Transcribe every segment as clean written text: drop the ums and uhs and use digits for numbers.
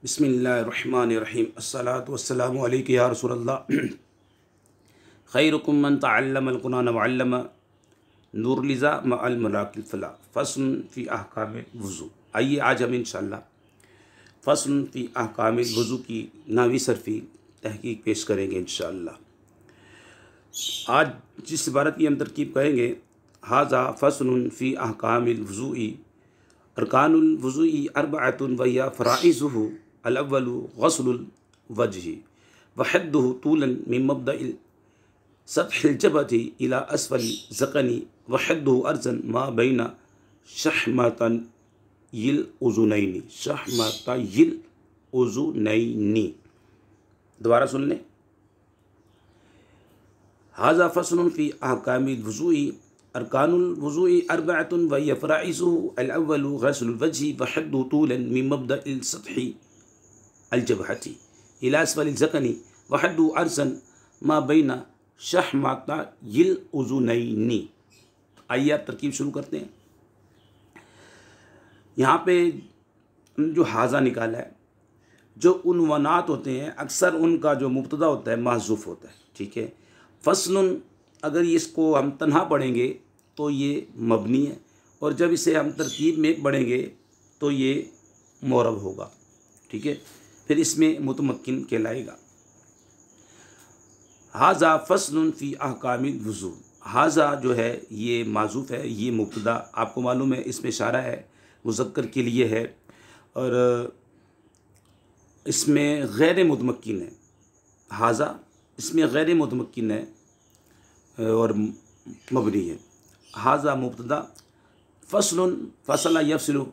बिस्मिल्लाहिर्रहमानिर्रहीम अस्सलातु वस्सलामु अलैका या रसूलल्लाह खैरुकुम मन तअल्लमल कुरान व अल्लम नूरुलिज़ा मअल मलाकिल फला फ़स्ल फ़ी अहकामिल वुज़ू। आइए आज हम इंशाअल्लाह फ़स्ल फ़ी अहकामिल वुज़ू की नावी सरफ़ी तहक़ीक़ पेश करेंगे इंशाअल्लाह। आज जिस इबारत की हम तरकीब करेंगे, हाज़ा फ़स्लुन फ़ी अहकामिल वुज़ूई अरकानुल वुज़ूई अर्बअतुन व हिया फ़राइज़ुहु अल-अव्वलु ग़स्लुल वजहि व हद्दुहु तूलन मिन मब्दइल सतहिल जबहति इला अस्फल ज़क़नी व हद्दुहु अर्ज़न मा बैना शहमतयिल उज़ुनैनी। दोबारा सुन लें। हाज़ा फ़स्लुन फ़ी अहकामिल वुज़ूई अरकानुल वुज़ूई अर्बअतुन व हिया फ़राइज़ुहु अल-अव्वलु ग़स्लुल वजहि व हद्दुहु तूलन मिन मब्दइल सतहि अल-जबहति इला अस्फल ज़क़नी व हद्दुहु अर्ज़न मा बैना शहमतयिल उज़ुनैनी। आइए आप तरकीब शुरू करते हैं। यहाँ पे जो हाज़ा निकाला है, जो उन्वानात होते हैं अक्सर उनका जो मुब्तदा होता है महज़ूफ़ होता है। ठीक है। फ़स्लुन अगर इसको हम तन्हा पढ़ेंगे तो ये मबनी है, और जब इसे हम तरकीब में पढ़ेंगे तो ये मोरब होगा। ठीक है। फिर इसमें मुतमक्किन कहलाएगा। हाज़ा फ़स्लुन फ़ी अहकामिल वुज़ू। हाज़ा जो है ये माज़ूफ़ है, ये मुब्तदा आपको मालूम है, इसमें इशारा है, मुज़क्कर के लिए है, और इसमें गैर मुतमक्किन है। हाज़ा इसमें गैर मुतमक्किन है और मबनी है। हाज़ा मुब्तदा, फ़स्लुन फ़सला यफ़सिलु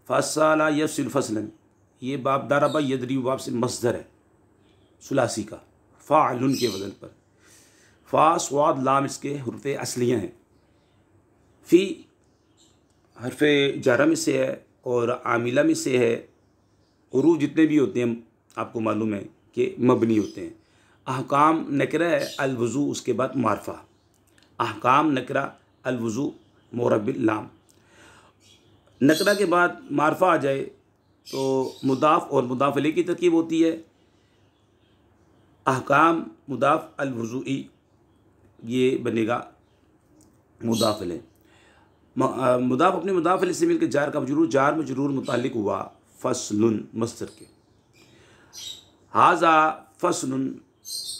फ़सला यफ़सिलु फ़सलन, ये बाब दरबा यदरी बाब से मस्दर है सुलासी का, फ़ाअलुन के वज़न पर। फ़ा स्वाद लाम इसके हुर्फ़े असलियाँ हैं। फ़ी हर्फ़े जारा में से है और आमिला में से है। उरूफ़ जितने भी होते हैं आपको मालूम है कि मबनी होते हैं। अहकाम नकरा है, अल-वुज़ू उसके बाद मारफ़ा। अहकाम नकरा, अल-वुज़ू मोरबिल लाम। नकरा के बाद मारफ़ा आ जाए तो मुदाफ़ और मुदाफ़ इलैह की तरकीब होती है। अहकाम मुदाफ़ अल-वुज़ूई ये बनेगा मुदाफ़ इलैह। मुदाफ़ अपने मुदाफ़ इलैह से मिलकर जार का मजरूर, जार मजरूर मुताल्लिक़ हुआ फ़स्लुन मस्दर के। हाज़ा फ़स्लुन,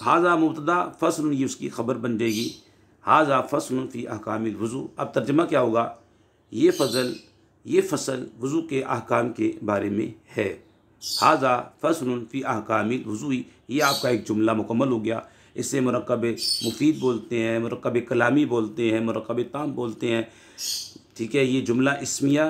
हाज़ा मुब्तदा, फ़स्लुन ये उसकी ख़बर बन जाएगी। हाज़ा फ़स्लुन फ़ी अहकामिल वुज़ू। अब तर्जमा क्या होगा? ये फ़सल वुज़ू के अहकाम के बारे में है। हाज़ा फ़स्लुन फ़ी अहकामिल वुज़ूई, ये आपका एक जुमला मुकम्मल हो गया। इसे मुरक्कब मुफ़ीद बोलते हैं, मुरक्कब कलामी बोलते हैं, मुरक्कब ताम बोलते हैं। ठीक है। ये जुमला इस्मिया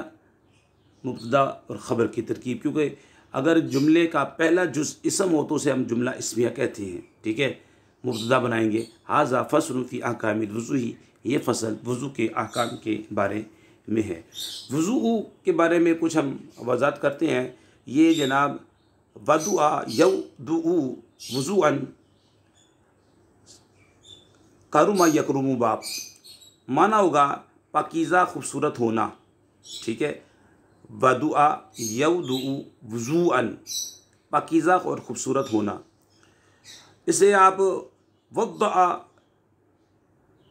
मुब्तदा और ख़बर की तरकीब, क्योंकि अगर जुमले का पहला जुज़ इसम हो तो उसे हम जुमला इस्मिया कहते हैं। ठीक है। मुब्तदा बनाएंगे। हाज़ा फ़स्लुन फ़ी अहकामिल वुज़ूई, ये फ़सल वुज़ू के अहकाम के बारे में है। वुज़ू के बारे में कुछ हम वज़ाहत करते हैं। ये जनाब वदुआ यवदुउ वुज़ूअन करुमा यकरुमु बाप, माना होगा पाकीज़ा खूबसूरत होना। ठीक है। वदुआ यवदुउ वुज़ूअन, पाकीज़ा और ख़ूबसूरत होना। इसे आप वद्दअ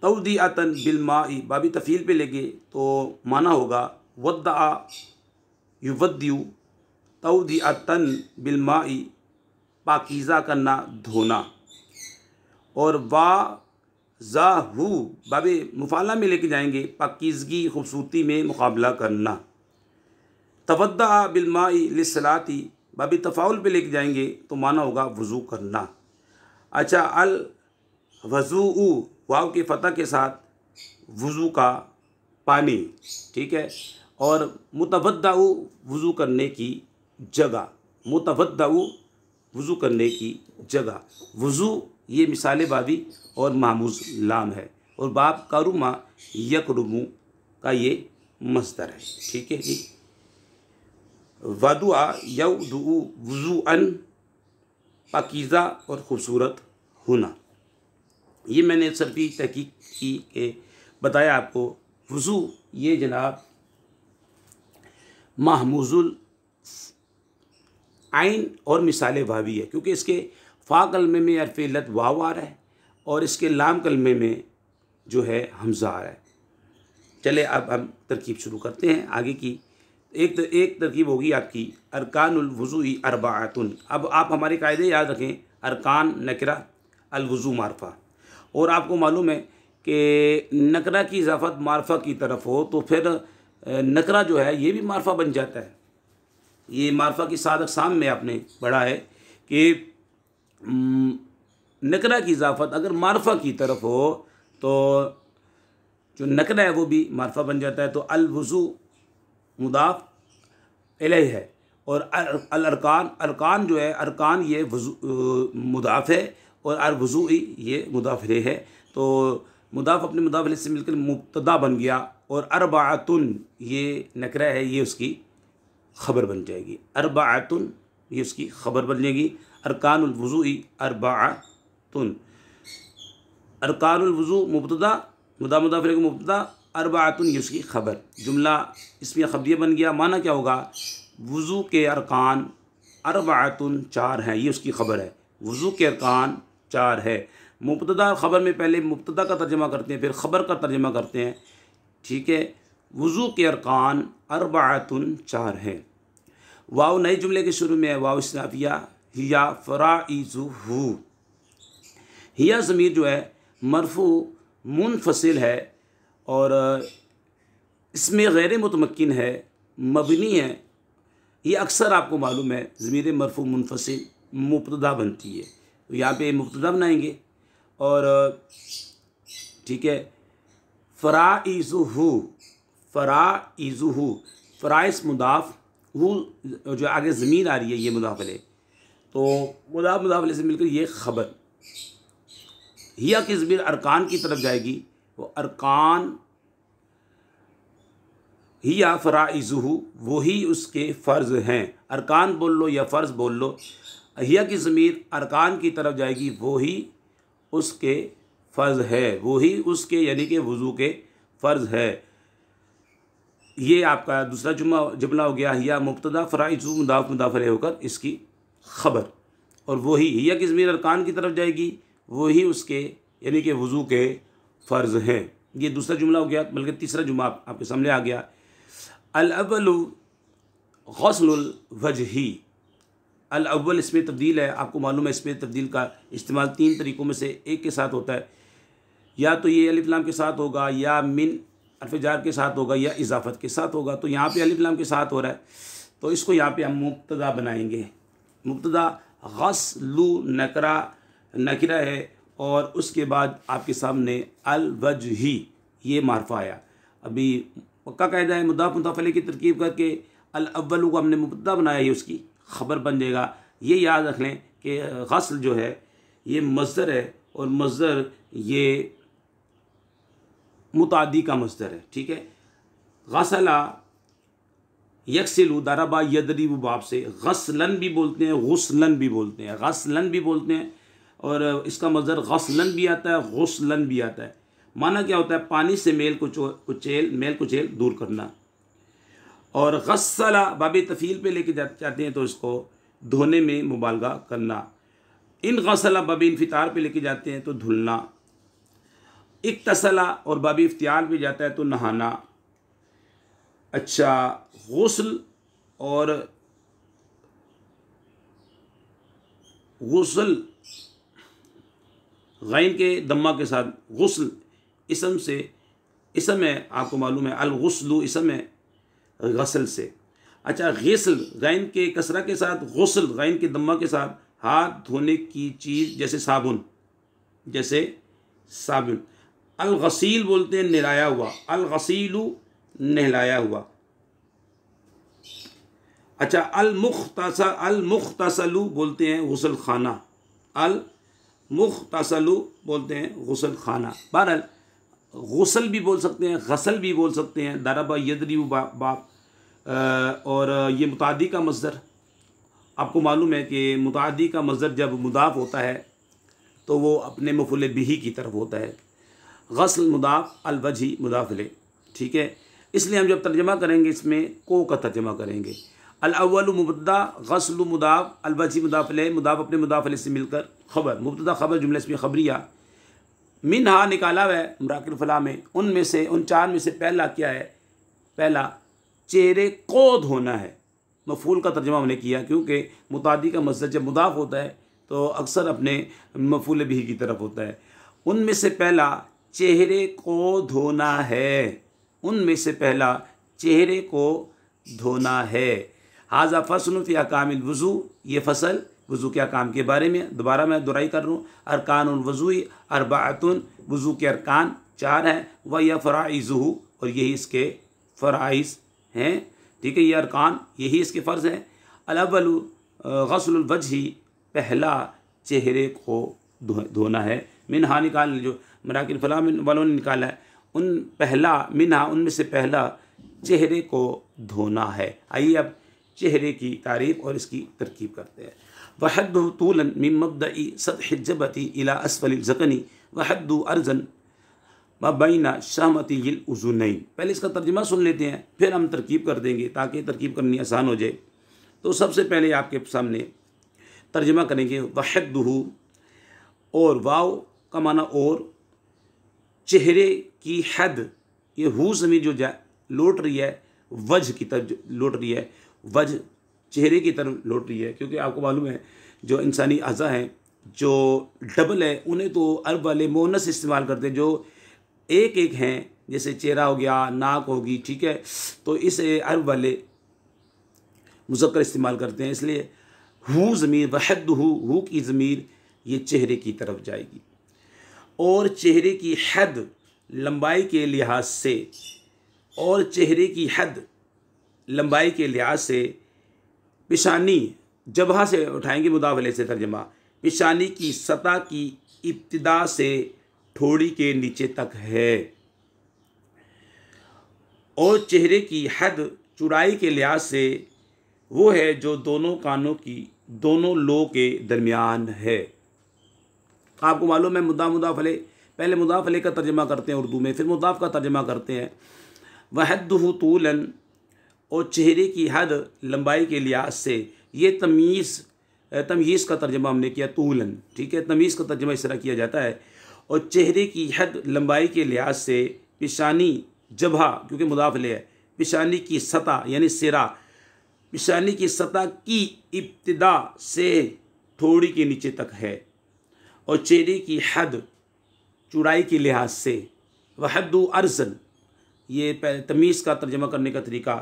तौदिअतन बिलमाई बाबी तफ़ील पे लेंगे तो माना होगा वद्दअ युवद्दिउ तौदिअतन बिलमाई, पाकीज़ा करना, धोना। और वाज़ाहु बाबे मुफ़ाला में लेके जाएंगे, पाकीज़गी खूबसूरती में मुकाबला करना। तवद्दअ बिलमाई लिस्सलाती बाबी तफ़ाउल पे लेके जाएंगे तो माना होगा वज़ू करना। अच्छा, अल वज़ूउ वाव के फ़तह के साथ वज़ू का पानी। ठीक है। और मुतवद्दउ वज़ू करने की जगह, मुतवद्दउ वज़ू करने की जगह। वज़ू ये मिसाल बाबी और मामूज़ लाम है, और बाब करुमा यकरुमु का ये मस्दर है। ठीक है जी। वदुआ यवदुउ वुज़ूअन, पाकीज़ा और ख़ूबसूरत होना। ये मैंने सरफी तहकीक की के बताया आपको। वुज़ू ये जनाब महमूज़ुल आइन और मिसाल वावी है, क्योंकि इसके फ़ा कलमे में हर्फ इल्लत वाव आ रहा है और इसके लाम कलमे में जो है हमज़ा आ रहा है। चले अब हम तरकीब शुरू करते हैं आगे की। एक तरकीब होगी आपकी अरकानुल वुज़ूई अर्बाअतुन। अब आप हमारे कायदे याद रखें, अरकान नकरा, अल वुज़ू मारफा। और आपको मालूम है कि नकरा की इजाफत मारफा की तरफ हो तो फिर नकरा जो है ये भी मारफा बन जाता है। ये मारफा की सात अक़साम में आपने पढ़ा है कि नकरा की इजाफत अगर मारफा की तरफ हो तो जो नकरा है वो भी मारफा बन जाता है। तो अल वुज़ू मुदाफ़ इलैह है और अल अरकान, अरकान जो है अरकान ये मुदाफ़ है और अल वुज़ूई ये मुदाफ़ इलैह है। तो मुदाफ़ अपने मुदाफ़ इलैह से मिलकर मुब्तदा बन गया और अर्बाअतुन ये नकरा है, ये उसकी ख़बर बन जाएगी। अर्बाअतुन ये उसकी ख़बर बन जाएगी। अरकानुल वुज़ूई अर्बाअतुन, अरकानुल वुज़ू मुब्तदा, मुदाफ़ इलैह को मुब्तदा, अर्बाअतुन ये उसकी ख़बर। जुमला इसमें ख़बरिया बन गया। माना क्या होगा, वुज़ू के अरकान अर्बाअतुन चार हैं, ये उसकी ख़बर है। वुज़ू के अरकान चार है। मुब्तदा ख़बर में पहले मुब्तदा का तर्जमा करते हैं, फिर ख़बर का तर्जमा करते हैं, ठीक है। वुज़ू के अरकान अर्बाअतुन चार हैं। वाव नए जुमले के शुरू में है, वाव इस्तिनाफिया, हिया फ़राइज़ुहु। हिया ज़मीर जो है मरफ़ू मुनफ़सिल है और इसमें गैर मुतमक्किन है, मबनी है। ये अक्सर आपको मालूम है ज़मीर मरफ़ू मुनफ़सिल मुब्तदा बनती है, तो यहाँ पे मुब्तदा बनाएंगे और ठीक है। फ़राइज़ुहु, फ़राइज़ुहु, फ़राइज़ मुदाफ़, हु जो आगे ज़मीर आ रही है ये मुदाफ़ इलैह, तो मुदाफ़ इलैह से मिलकर ये ख़बर। हिया की ज़मीर अरकान की तरफ जाएगी, वो अरकान, हिया फ़राइज़ुहु वही उसके फ़र्ज़ हैं। अरकान बोल लो या फ़र्ज़ बोल लो, हिया की ज़मीर अरकान की तरफ जाएगी, वही उसके फ़र्ज़ है, वही उसके यानी कि वुज़ू के फ़र्ज़ है। ये आपका दूसरा जुमला हो गया। हिया मुब्तदा, फ़राइज़ुहु मुदाफ़ इलैह होकर इसकी ख़बर, और वही हिया की ज़मीर अरकान की तरफ जाएगी, वही उसके यानी कि वुज़ू के फ़र्ज़ हैं। ये दूसरा जुमला हो गया। बल्कि तीसरा जुमला आपके सामने आ गया। अल अव्वलु ग़स्लुल वजही, अल अव्वल इसमें तब्दील है। आपको मालूम है इसमें तब्दील का इस्तेमाल तीन तरीक़ों में से एक के साथ होता है, या तो ये अलिफ लाम के साथ होगा, या मिन हर्फ़ जार के साथ होगा, या इजाफ़त के साथ होगा। तो यहाँ पे अलिफ लाम के साथ हो रहा है, तो इसको यहाँ पे हम मुब्तदा बनाएंगे। मुब्तदा ग़स्लु नकरा है और उसके बाद आपके सामने अल वजही ये मारफा आया। अभी पक्का कायदा है, मुदाफ़ इलैह की तरकीब करके अल अव्वल को हमने मुब्तदा बनाया, ये उसकी ख़बर बन जाएगा। ये याद रख लें कि ग़स्ल जो है ये मज़दर है और मज़दर ये मुतादी का मज़दर है, ठीक है। ग़सला यक्सिलु दरबा यदरिबु बाब से ग़स्लन भी बोलते हैं, गुस्लन भी बोलते हैं, ग़स्लन भी बोलते हैं, और इसका मज़दर ग़स्लन भी आता है, गुस्लन भी आता है। माना क्या होता है, पानी से मेल कुचेल दूर करना। और ग़स्सला बाबे तफ़ील पे लेके जाते हैं तो इसको धोने में मुबालगा करना। इन ग़स्सला बाबे इन्फ़ितार पे लेके जाते हैं तो धुलना। इक्तसला और बाबे इफ्तियाल पे जाता है तो नहाना। अच्छा, गुस्ल और गुस्ल गैन के दम्मा के साथ, गुस्ल इसम से, इसम है आपको मालूम है, अल गुस्लु इसम है गसल से। अच्छा, ग़िस्ल गैन के कसरा के साथ, गुस्ल गैन के दम्मा के साथ, हाथ धोने की चीज़ जैसे साबुन, जैसे साबुन। अल गसील बोलते हैं नहलाया हुआ, अल गसीलु नहलाया हुआ। अच्छा, अल मुख्तसलु बोलते हैं गुस्ल खाना, अल मुख्तसलु बोलते हैं गुस्ल खाना। बहरहाल गुस्ल भी बोल सकते हैं, गसल भी बोल सकते हैं, दरबा यदरिबु बाब। और ये मुतादी का मज़दर, आपको मालूम है कि मुतादी का मज़दर जब मुदाफ़ होता है तो वो अपने मफ़ूल बिही की तरफ होता है। गस्ल मुदाफ़, अल वजही मुदाफ़ इलैह, ठीक है। इसलिए हम जब तर्जमा करेंगे इसमें को का तर्जमा करेंगे। अल अव्वल मुबतदा गस्ल मुदाफ अल वजी मुदाफ अलैह मुदाफ अपने मुदाफ अलैह से मिलकर खबर मुबतदा खबर जुमला इसमें खबरिया मिनहा निकाला हुआ है मुराकिल फला में उनमें से उन चार में से पहला क्या है पहला चेहरे को धोना है। मफूल का तर्जुमा हमने किया क्योंकि मुतादी का मसदर जब मुदाफ होता है तो अक्सर अपने मफूल बिही की तरफ होता है। उनमें से पहला चेहरे को धोना है उनमें से पहला चेहरे को धोना है। हाजा फ़स्लुन फ़ी अहकामिल वज़ू ये फ़सल वज़ू के अहकाम के बारे में दोबारा मैं दुहराई कर रहा हूँ। अरकानुल वज़ूई अरबाअतुन वज़ू के अरकान चार हैं व या फ़राइज़ुहु और यही इसके फ़राइज़ हैं। ठीक है ये अरकान यही इसके फ़र्ज़ हैं। अल अव्वलु गस्लुल वजही पहला चेहरे को धोना है। मिनहा निकाल जो मराकिल फलाह वालों ने निकाला है उन पहला मिनहा उनमें से पहला चेहरे को धोना है। आइए अब चेहरे की तारीफ़ और इसकी तरकीब करते हैं। वहद्दु तूलन मिन मब्दई सतहि जबती इला अस्फलिल ज़क़नी वहद्दु अर्ज़न बैना शामतिल उज़ुनैन। पहले इसका तर्जुमा सुन लेते हैं फिर हम तरकीब कर देंगे ताकि तरकीब करनी आसान हो जाए। तो सबसे पहले आपके सामने तर्जुमा करेंगे वहद्दुहु और वाव का माना और चेहरे की हद ये हु ज़मीर जो लौट रही है वजह की तरफ लौट रही है वजह चेहरे की तरफ लौट रही है क्योंकि आपको मालूम है जो इंसानी अज़ा हैं जो डबल है उन्हें तो अरब वाले मोनस इस्तेमाल करते हैं जो एक एक हैं जैसे चेहरा हो गया नाक होगी ठीक है तो इसे अरब वाले मुज़क्कर इस्तेमाल करते हैं। इसलिए हु ज़मीर वहद्दुहु की ज़मीर ये चेहरे की तरफ जाएगी और चेहरे की हद लंबाई के लिहाज से और चेहरे की हद लंबाई के लिहाज से पेशानी जबहा से उठाएंगे मुदाफ़ अलैह से तर्जमा पेशानी की सतह की इब्तिदा से ठोड़ी के नीचे तक है और चेहरे की हद चौड़ाई के लिहाज से वो है जो दोनों कानों की दोनों लो के दरमियान है। आपको मालूम है मुदाफ़ अलैह पहले मुदाफ़ अलैह का तर्जमा करते हैं उर्दू में फिर मुदाफ़ का तर्जमा करते हैं। वहद्दुहु तूलन और चेहरे की हद लंबाई के लिहाज से ये तमीज़ का तर्जमा हमने किया तूलन ठीक है तमीज़ का तर्जमा इस तरह किया जाता है और चेहरे की हद लंबाई के लिहाज से पेशानी जबहा क्योंकि मुदाफ़ अलैह है पेशानी की सतह यानी सिरा पेशानी की सतह की इब्तिदा से ठोड़ी के नीचे तक है और चेहरे की हद चौड़ाई के लिहाज से वहद्दु अर्ज़न ये तमीज़ का तर्जमा करने का तरीका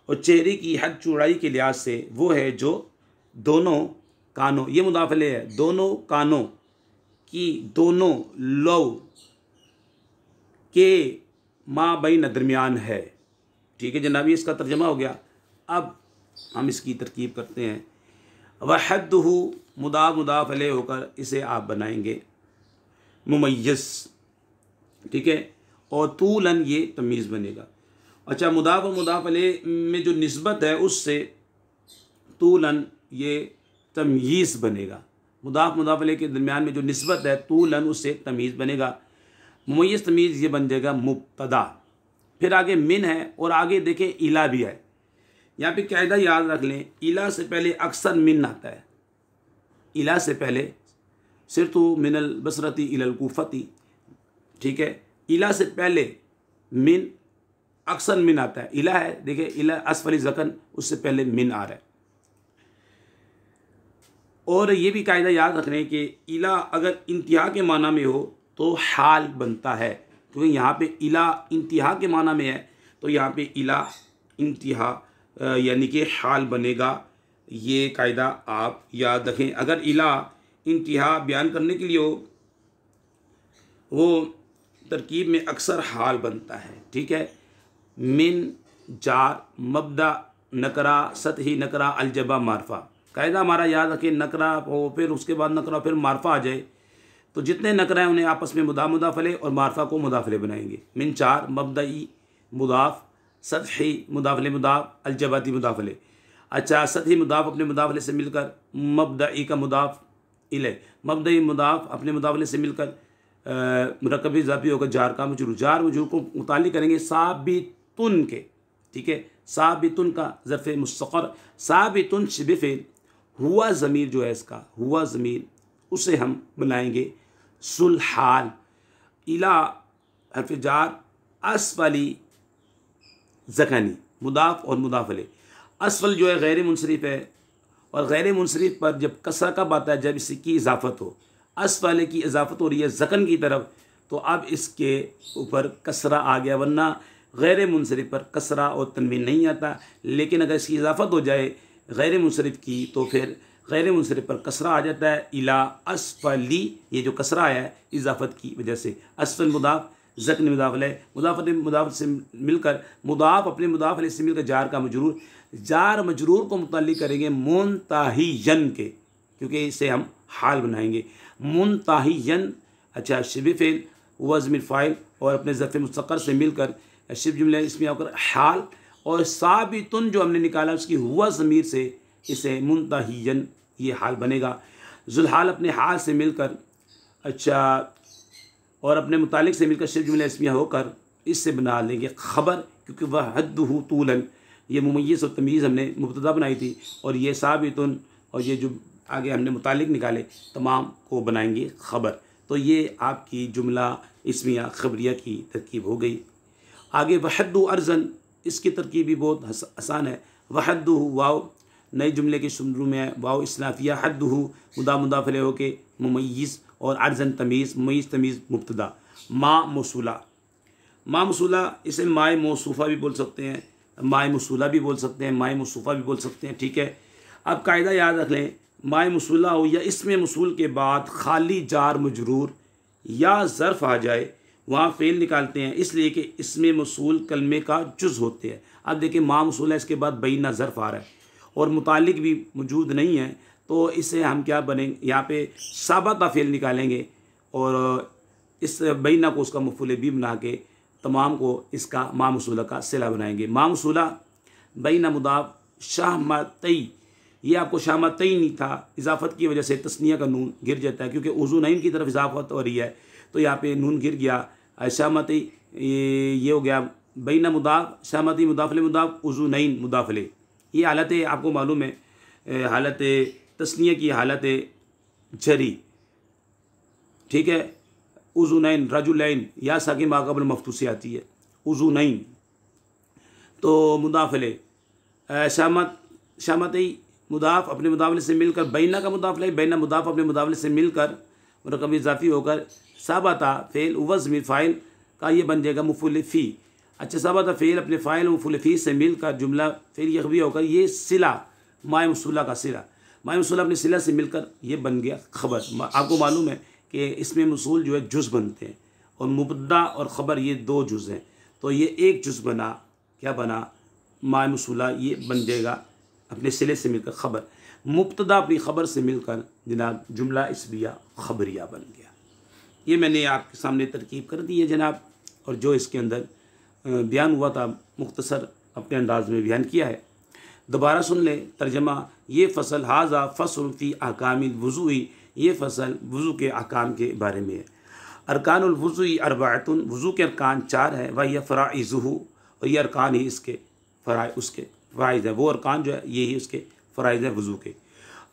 और चेहरे की हद चौड़ाई के लिहाज से वो है जो दोनों कानों ये मुदाफ़ अलैह है दोनों कानों की दोनों लो के माबैन दरमियान है। ठीक है जनाबी इसका तर्जमा हो गया। अब हम इसकी तरकीब करते हैं। वहद्दुहु मुदाफ़ अलैह होकर इसे आप बनाएंगे मुमय्यज़ ठीक है और तूलन ये तमीज़ बनेगा। अच्छा मुदाफ़ अलैह में जो निस्बत है उससे तूलन ये तमयीज़ बनेगा। मुदाफ़ अलैह के दरमियान में जो निस्बत है तूलन उससे तमीज़ बनेगा। मुमय्यज़ तमीज़ ये बन जाएगा मुब्तदा। फिर आगे मिन है और आगे देखें इला भी है। यहाँ पे कायदा याद रख लें इला से पहले अक्सर मिन आता है। इला से पहले सिरतु मिनल बसरती इलल कूफती ठीक है इला से पहले मिन अक्सर मिन आता है। इला है देखिए इला असफली ज़कन उससे पहले मिन आ रहा है। और ये भी कायदा याद रख लें कि इला अगर इंतहा के माना में हो तो हाल बनता है क्योंकि यहाँ पे इला इंतहा के माना में है तो यहाँ पे इला इंतहा यानी कि हाल बनेगा। ये कायदा आप याद रखें। अगर इला इंतहा बयान करने के लिए हो वो तरकीब में अक्सर हाल बनता है। ठीक है मिन जार मबदा नकरा सतही नकरा अलजबा मारफा कायदा हमारा याद रखें नकरा हो फिर उसके बाद नकरा फिर मारफा आ जाए तो जितने नकरा हैं उन्हें आपस में मुदाफ़ अलैह और मारफा को मुदाफ़ अलैह बनाएंगे। मिन चार मबदई मुदाफ़ सतही मुदाफ़ अलैह मुदाफ़ अलजबाती मुदाफ़ अलैह। अच्छा सतही मुदाफ़ अपने मुदाफ़ अलैह से मिलकर मबदई का मुदाफ़ इलैह मबदई मुदाफ़ अपने मुदाफ़ अलैह से मिलकर मुरक्कब इज़ाफ़ी होकर जार का मजरूर जार मजरूर को मुताल्लिक़ करेंगे साबितुन के। ठीक है साबितुन का ज़र्फ़ मुस्तक़र, साबितुन शिबे फ़ेल, हुआ ज़मीर जो है इसका, हुआ ज़मीर उसे हम बनाएंगे सुल हाल, इला हर्फ़ जार, अस्फली ज़कनी, मुदाफ़ और मुदाफ़ इलैह। अस्फल जो है गैर मुनसरिफ़ है, और गैर मुनसरिफ़ पर जब कसरा कब आता है, जब इसकी इजाफ़त हो। अस्फल की इजाफ़त हो रही है ज़कन की तरफ, तो अब इसके ऊपर कसरा आ गया, वरना गैर मुनसरिफ़ पर कसरा और तनवीन नहीं आता। लेकिन अगर इसकी इजाफ़त हो जाए गैर मुनसरिफ़ की, तो फिर गैर मुनसरिफ़ पर कसरा आ जाता है। इला अस्फली, ये जो कसरा आया है इजाफ़त की वजह से। अस्फल मुदाफ़, ज़कन मुदाफ़ इलैह, मुदाफ़ से मिलकर, मुदाफ़ अपने मुदाफ़ इलैह से मिलकर जार का मजरूर, जार मजरूर को मुतल्लिक़ करेंगे मुनताहियन के, क्योंकि इसे हम हाल बनाएंगे मुनताहियन। अच्छा, शिबे फ़ेल, हुआ ज़मीर फ़ाइल और अपने ज़र्फ़ मुस्तक़र से मिलकर शिब जुमला इसमें आकर हाल, और साबितुन जो हमने निकाला उसकी हुआ ज़मीर से, इसे मुनताहियन ये हाल बनेगा। ज़ुलहाल अपने हाल से मिलकर, अच्छा, और अपने मुतालिक से मिलकर शिब जुमला इसमिया होकर इससे बना लेंगे ख़बर, क्योंकि वह हद्दुहु तूलन, ये मुमय्यज़ और तमीज़ हमने मुब्तदा बनाई थी, और ये साबितुन और ये जो आगे हमने मुतालिक निकाले तमाम को बनाएंगे ख़बर। तो ये आपकी जुमला इसमिया ख़बरिया की तरकीब हो गई। आगे वहद्दु अर्ज़न, इसकी तरकीब भी बहुत आसान है। वहद्दु वाव नए जुमले के शुरू में है, वाव इस्नाफिया, हद्दुहु मुदाफ़ इलैह होके मुमय्यज़, और अर्ज़न तमीज़, मुमय्यज़ तमीज़ मुब्तदा। मा मौसूला, मा मौसूला इसे माए मौसूफ़ा भी बोल सकते हैं, माए मौसूला भी बोल सकते हैं, माए मौसूफ़ा भी बोल सकते हैं। ठीक है, अब कायदा याद रख लें, माए मौसूला हो या इसमें मौसूल के बाद खाली जार मजरूर या ज़र्फ़ आ जाए, वहाँ फ़ेल निकालते हैं, इसलिए कि इसमें मौसूल कलमे का जुज़ होते हैं। अब देखिए मा मौसूला, इसके बाद बैना ज़र्फ़ आ रहा है और मुतालिक भी मौजूद नहीं है, तो इसे हम क्या बनेंगे, यहाँ पे साबता फ़ेल निकालेंगे और इस बैना को उसका मफ़ूल भी बना के तमाम को इसका मा मौसूला का सिला बनाएंगे। मा मौसूला बैना मुदाफ़ शाहमतई, ये आपको शाहमतई नहीं था, इजाफ़त की वजह से तस्निया का नून गिर जाता है, क्योंकि उज़ुनैन की तरफ इजाफ़त हो रही है, तो यहाँ पे नून गिर गया। शाहमतई ये हो गया बैना मुदाफ़, शाहमती मुदाफ़ इलैह मुदाफ़, उज़ुनैन मुदाफ़ इलैह। ये हालत आपको मालूम है, हालत तस्निया की हालत जरी। ठीक है, उज़ुनैन रजुलैन या साकिन माक़बल मफ़तू से आती है उज़ुनैन, तो मुदाफ़ इलैह शामतई मुदाफ़ अपने मुदाफ़ से मिलकर, बैना का मुदाफ़ इलैह, बैना मुदाफ़ अपने मुदाफ़ से मिलकर मुरकब इज़ाफ़ी होकर साबता फ़ेल वज़ ज़मीर फ़ाइल का ये बन जाएगा मफ़ूल फ़ी। अच्छा, साबता फ़ेल अपने फ़ाइल मफ़ूल फ़ी से मिलकर जुमला फ़ेल यग़वी होकर ये सिला माए मौसूला का सिला, माए मौसूला अपने सिला से मिलकर ये बन गया ख़बर। आपको मालूम है कि इसमें मौसूल जो है जुज़ बनते हैं, और मुब्तदा और ख़बर ये दो जुज़ हैं, तो ये एक जुज़ बना, क्या बना, माए मौसूला ये बन जाएगा अपने सिले से मिलकर ख़बर। मुब्तदा अपनी ख़बर से मिलकर जनाब जुमला इसमिया ख़बरिया बन गया। ये मैंने आपके सामने तरकीब कर दी है जनाब, और जो इसके अंदर बयान हुआ था मुख्तसर अपने अंदाज में बयान किया है। दोबारा सुन लें तर्जमा। ये फ़सल हाज़ा फ़स्ल फ़ी अहकामिल वज़ूई, ये फ़सल वज़ू के अहकाम के बारे में है। अरकानुल वज़ूई अर्बाअतुन, वज़ू के अरकान 4 हैं, वह यह फ़राइज़ुहु, और ये अरकान ही इसके उसके फ़राइज़ है, वो अरकान जो है ये ही उसके फ़राइज़ है वज़ू के।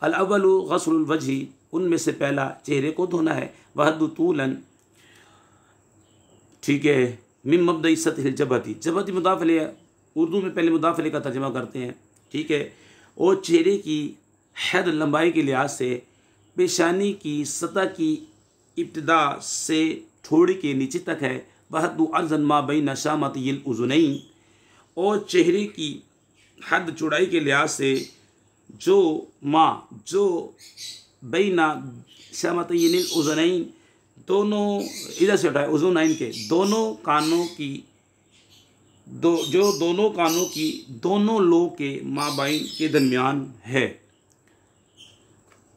अल अव्वलु ग़स्लुल वजही, उनमें से पहला चेहरे को धोना है। वहद्दु तूलन, ठीक है, मिन मब्दई सतहिल जबहती, जबहती मुदाफ़ इलैह, उर्दू में पहले मुदाफ़ इलैह का तर्जमा करते हैं। ठीक है, और चेहरे की हद लंबाई के लिहाज से पेशानी की सतह की इब्तिदा से ठोड़ी के नीचे तक है। वहद्दु अर्ज़न मा बैन शामतिल उज़ुनैन, और चेहरे की हद चौड़ाई के लिहाज से जो बैना शामतिल उज़ुनैन, दोनों इधर से उठाए, उज़ुनैन के दोनों कानों की दोनों कानों की दोनों लो के माबाइन के दरमियान है।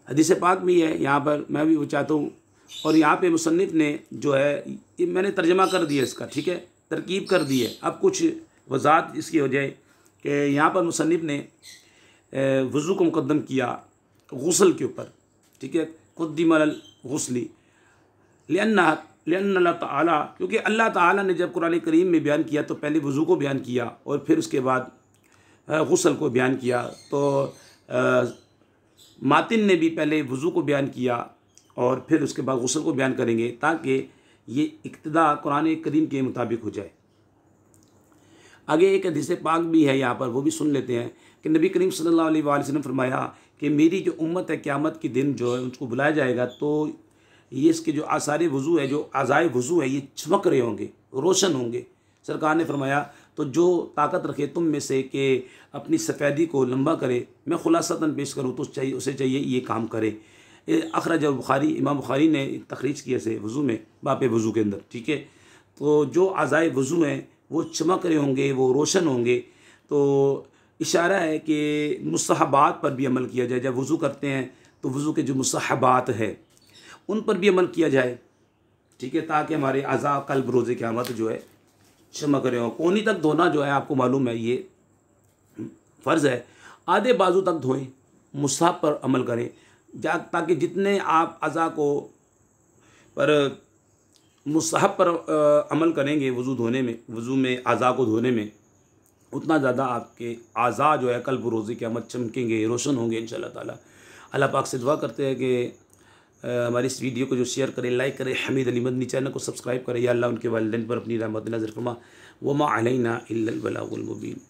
हदीस पाक भी है, यहाँ पर मैं भी वो चाहता हूँ, और यहाँ पे मुसन्निफ़ ने जो है मैंने तर्जमा कर दिया इसका, ठीक है, तरकीब कर दी है। अब कुछ वज़ाहत इसकी हो जाए कि यहाँ पर मुसन्निफ़ ने वज़ू को मुक़द्दम किया गुस्ल के ऊपर, ठीक है, क़ुद्दिमल गुस्ली लिअन्ना अल्लाह ताला, क्योंकि अल्लाह ताला ने जब कुरान करीम में बयान किया तो पहले वज़ू को बयान किया और फिर उसके बाद गुस्ल को बयान किया। तो मातिन ने भी पहले वज़ू को बयान किया और फिर उसके बाद गुस्ल को बयान करेंगे, ताकि ये इक्तिदा कुरान करीम के मुताबिक हो जाए। आगे एक हदीस पाक भी है यहाँ पर, वो भी सुन लेते हैं कि नबी करीम सल्लल्लाहु अलैहि वसल्लम ने फरमाया कि मेरी जो उम्मत है क़यामत के दिन जो है उसको बुलाया जाएगा, तो ये इसके जो आसार वज़ू है, जो आज़ाए वज़ू है, ये चमक रहे होंगे, रोशन होंगे। सरकार ने फरमाया तो जो ताकत रखे तुम में से कि अपनी सफ़ेदी को लंबा करे, मैं खुलासतन पेश करूँ तो चाहिए, उसे चाहिए ये काम करे। अखरज बुखारी, इमाम बुखारी ने तखरीज किया से वज़ू में, बाप वज़ू के अंदर, ठीक है। तो जो आज़ाए वज़ू हैं वो चमक रहे होंगे, वो रोशन होंगे। तो इशारा है कि मुस्तहबात पर भी अमल किया जाए। जब वज़ू करते हैं तो वज़ू के जो मुस्तहबात है उन पर भी अमल किया जाए, ठीक है, ताकि हमारे अज़ा कल्ब रोज़े क़यामत जो है चमक रहे हों। कोहनी तक धोना जो है आपको मालूम है ये फ़र्ज़ है, आधे बाजू तक धोएं, मुस्तहब पर अमल करें, ताकि जितने आप अज़ा को पर मुस्तहब पर अमल करेंगे वज़ू धोने में, वज़ू में अज़ा को धोने में, उतना ज़्यादा आपके अज़ा जो है कल्ब रोज़े क़यामत चमकेंगे, रोशन होंगे इंशाअल्लाह ताला। अल्लाह पाक से दुआ करते हैं कि हमारी इस वीडियो को जो शेयर करें, लाइक करें, हमीद अली मदनी चैनल को सब्सक्राइब करें। या अल्लाह उनके वालिदैन पर अपनी रहमत नज़र फरमा। वमा अलैना इल्लल बलागुल मुबीन।